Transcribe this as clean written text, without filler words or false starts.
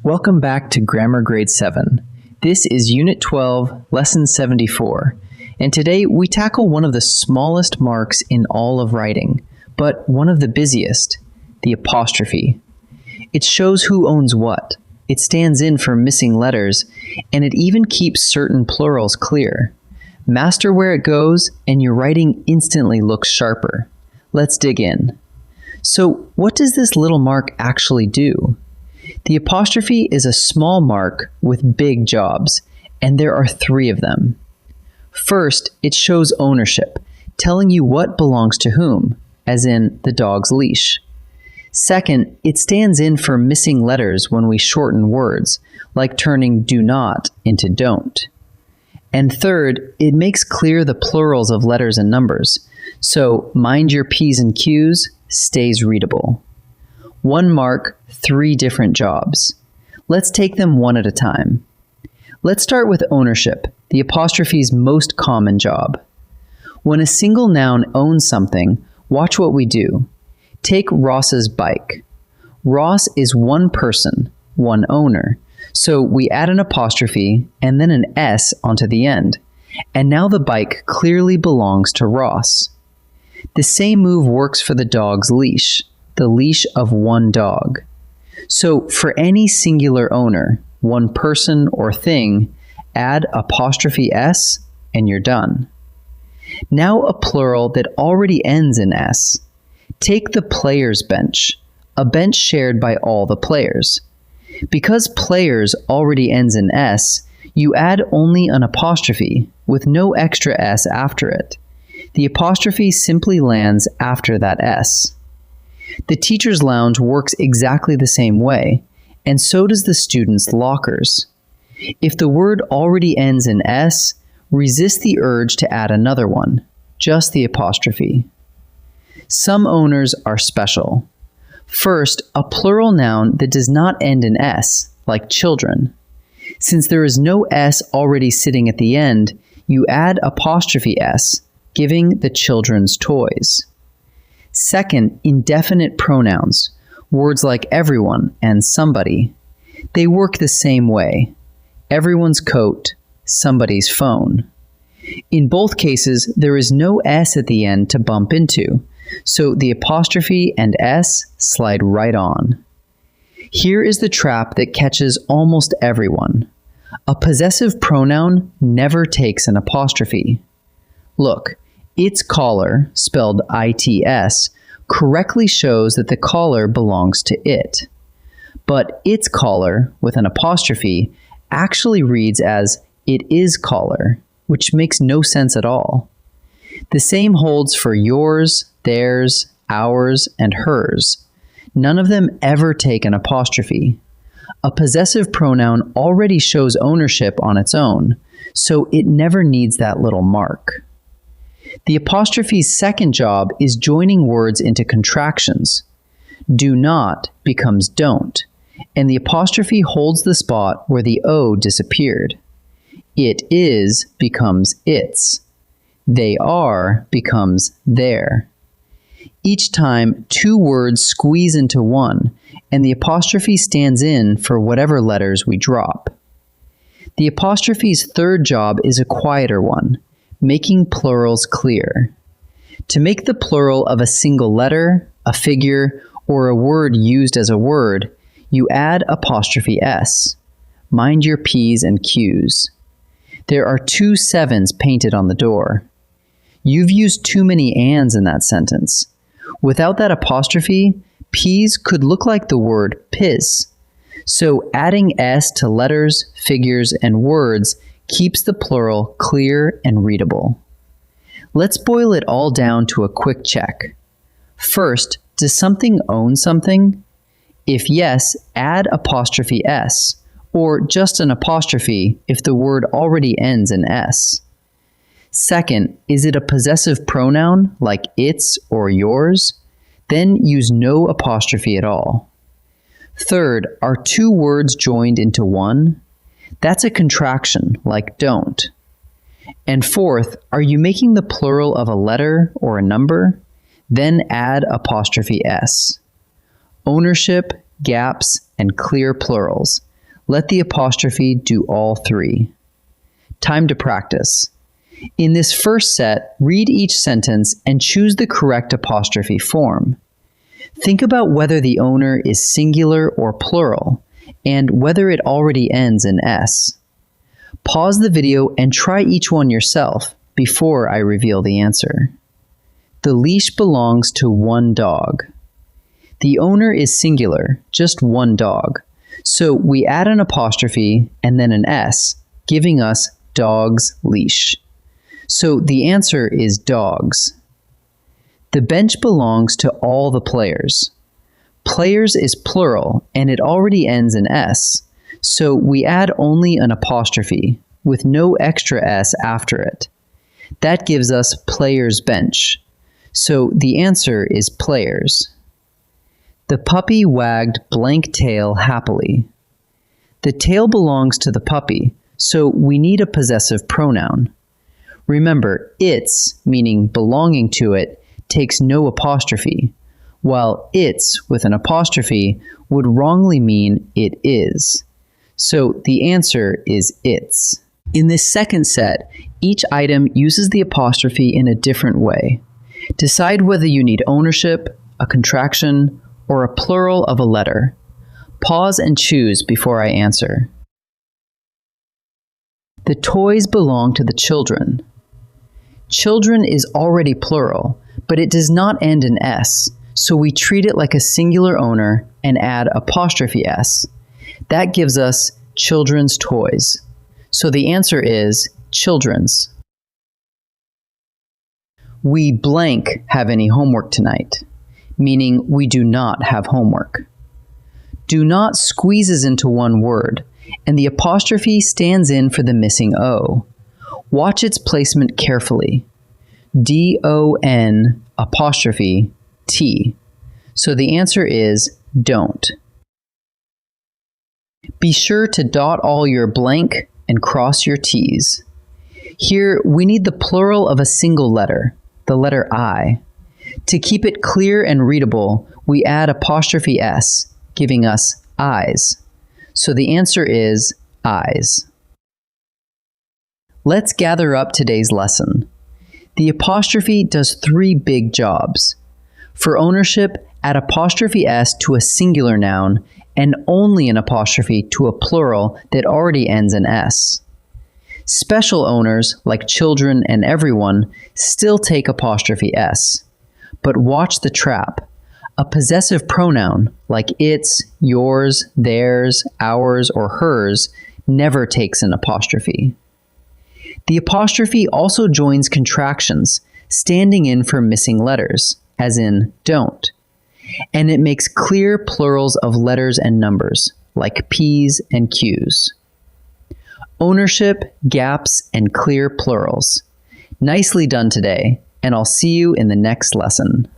Welcome back to Grammar Grade 7. This is Unit 12, Lesson 74, and today we tackle one of the smallest marks in all of writing, but one of the busiest, the apostrophe. It shows who owns what, it stands in for missing letters, and it even keeps certain plurals clear. Master where it goes, and your writing instantly looks sharper. Let's dig in. So, what does this little mark actually do? The apostrophe is a small mark with big jobs, and there are 3 of them. First, it shows ownership, telling you what belongs to whom, as in the dog's leash. Second, it stands in for missing letters when we shorten words, like turning do not into don't. And third, it makes clear the plurals of letters and numbers, so mind your P's and Q's stays readable. 1 mark, 3 different jobs. Let's take them one at a time. Let's start with ownership, the apostrophe's most common job. When a single noun owns something, watch what we do. Take Ross's bike. Ross is one person, one owner. So we add an apostrophe and then an S onto the end. And now the bike clearly belongs to Ross. The same move works for the dog's leash, the leash of one dog. So for any singular owner, one person or thing, add apostrophe S and you're done. Now a plural that already ends in S. Take the player's bench, a bench shared by all the players. Because players already ends in S, you add only an apostrophe with no extra S after it. The apostrophe simply lands after that S. The teacher's lounge works exactly the same way, and so does the students' lockers. If the word already ends in S, resist the urge to add another one, just the apostrophe. Some owners are special. First, a plural noun that does not end in S, like children. Since there is no S already sitting at the end, you add apostrophe S, giving the children's toys. Second, indefinite pronouns, words like everyone and somebody. They work the same way. Everyone's coat, somebody's phone. In both cases, there is no S at the end to bump into, so the apostrophe and S slide right on. Here is the trap that catches almost everyone. A possessive pronoun never takes an apostrophe. Look, its caller, spelled ITS, correctly shows that the caller belongs to it. But its caller, with an apostrophe, actually reads as it is caller, which makes no sense at all. The same holds for yours, theirs, ours, and hers. None of them ever take an apostrophe. A possessive pronoun already shows ownership on its own, so it never needs that little mark. The apostrophe's second job is joining words into contractions. Do not becomes don't, and the apostrophe holds the spot where the O disappeared. It is becomes its. They are becomes their. Each time, 2 words squeeze into one, and the apostrophe stands in for whatever letters we drop. The apostrophe's third job is a quieter one, making plurals clear. To make the plural of a single letter, a figure, or a word used as a word, you add apostrophe S. Mind your P's and Q's. There are 2 7s painted on the door. You've used too many ands in that sentence. Without that apostrophe, P's could look like the word piss. So adding S to letters, figures, and words keeps the plural clear and readable. Let's boil it all down to a quick check. First, does something own something? If yes, add apostrophe S, or just an apostrophe if the word already ends in S. Second, is it a possessive pronoun like its or yours? Then use no apostrophe at all. Third, are 2 words joined into one? That's a contraction, like don't. And fourth, are you making the plural of a letter or a number? Then add apostrophe S. Ownership, gaps, and clear plurals. Let the apostrophe do all three. Time to practice. In this first set, read each sentence and choose the correct apostrophe form. Think about whether the owner is singular or plural, and whether it already ends in S. Pause the video and try each one yourself before I reveal the answer. The leash belongs to one dog. The owner is singular, just one dog. So we add an apostrophe and then an S, giving us dog's leash. So the answer is dogs. The bench belongs to all the players. Players is plural and it already ends in S, so we add only an apostrophe with no extra S after it. That gives us players bench. So the answer is players. The puppy wagged blank tail happily. The tail belongs to the puppy, so we need a possessive pronoun. Remember, its, meaning belonging to it, takes no apostrophe, while its with an apostrophe would wrongly mean it is. So the answer is its. In this second set, each item uses the apostrophe in a different way. Decide whether you need ownership, a contraction, or a plural of a letter. Pause and choose before I answer. The toys belong to the children. Children is already plural, but it does not end in S, so we treat it like a singular owner and add apostrophe S. That gives us children's toys. So the answer is children's. We blank have any homework tonight, meaning we do not have homework. Do not squeezes into one word, and the apostrophe stands in for the missing O. Watch its placement carefully. D-O-N apostrophe T. So the answer is don't. Be sure to dot all your blank and cross your T's. Here we need the plural of a single letter, the letter I. To keep it clear and readable, we add apostrophe S, giving us eyes. So the answer is eyes. Let's gather up today's lesson. The apostrophe does three big jobs. For ownership, add apostrophe S to a singular noun and only an apostrophe to a plural that already ends in S. Special owners, like children and everyone, still take apostrophe S. But watch the trap. A possessive pronoun, like its, yours, theirs, ours, or hers, never takes an apostrophe. The apostrophe also joins contractions, standing in for missing letters, as in don't. And it makes clear plurals of letters and numbers, like P's and Q's. Ownership, gaps, and clear plurals. Nicely done today, and I'll see you in the next lesson.